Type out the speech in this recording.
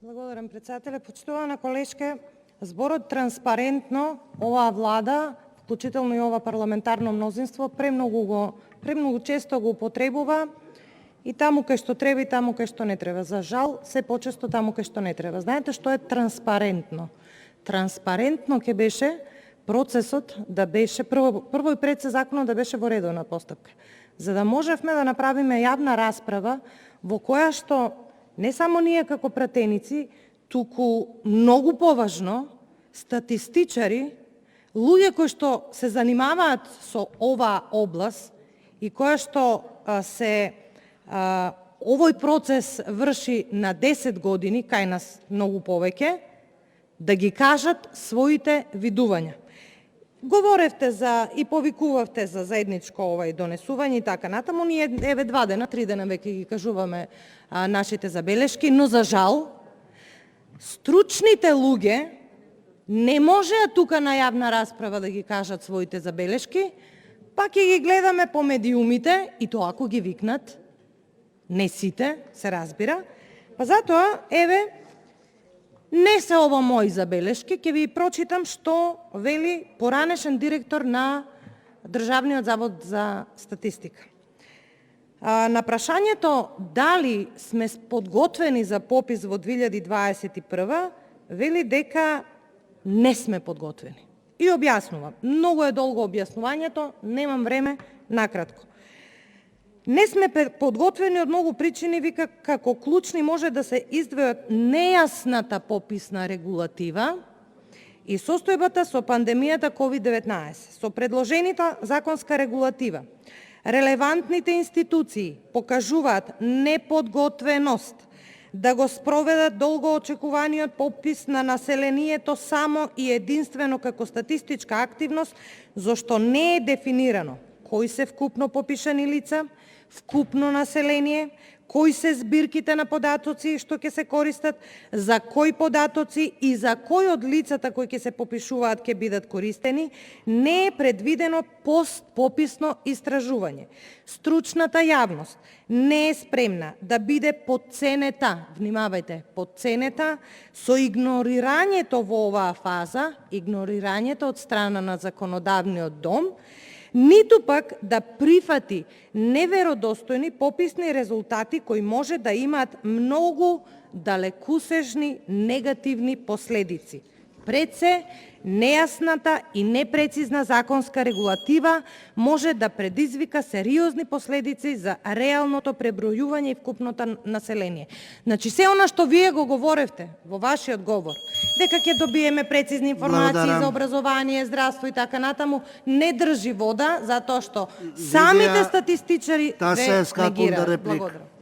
Благодарам, председателе. Почитувана колешке, зборот транспарентно оваа влада, вклучително и ова парламентарно мнозинство, премногу често го употребува и таму кај што треба и таму кај што не треба. За жал, се почесто таму кај што не треба. Знаете што е транспарентно? Транспарентно ќе беше процесот да беше прво и пред се законот да беше во редовна постапка. За да можевме да направиме јавна расправа во која што не само ние како пратеници, туку многу поважно статистичари, луѓе кои што се занимаваат со оваа област и која што овој процес врши на 10 години, кај нас многу повеќе, да ги кажат своите видувања. Говоревте за и повикувавте за заедничко донесување и така натаму. Ние еве 2 дена, 3 дена веќе ги кажуваме нашите забелешки, но за жал стручните луѓе не можеа тука на јавна расправа да ги кажат своите забелешки, па ќе ги гледаме по медиумите и тоа ако ги викнат, не сите, се разбира. Па затоа, еве, не се ова мои забелешки, ќе ви прочитам што вели поранешен директор на Државниот завод за статистика. На прашањето дали сме подготвени за попис во 2021, вели дека не сме подготвени. И објаснува. Многу е долго објаснувањето, немам време, накратко. Не сме подготвени од многу причини, вика, како клучни може да се издвојат нејасната пописна регулатива и состојбата со пандемијата COVID-19. Со предложената законска регулатива, релевантните институции покажуваат неподготвеност да го спроведат долго очекуваниот попис на населението само и единствено како статистичка активност, зашто не е дефинирано кои се вкупно попишани лица, вкупно население, кои се збирките на податоци што ќе се користат, за кои податоци и за кои од лицата кои ќе се попишуваат ќе бидат користени, не е предвидено постпописно истражување. Стручната јавност не е спремна да биде подценета, внимавајте, подценета со игнорирањето во оваа фаза, игнорирањето од страна на законодавниот дом, ниту пак да прифати неверодостојни пописни резултати кои може да имаат многу далекусежни негативни последици. Пред се, нејасната и непрецизна законска регулатива може да предизвика сериозни последици за реалното пребројување и вкупното население. Значи, се она што вие го говоревте во вашиот говор, дека ќе добиеме прецизни информации за образование, здравство и така натаму, не држи вода, затоа што самите статистичари ве негираат. Благодарам.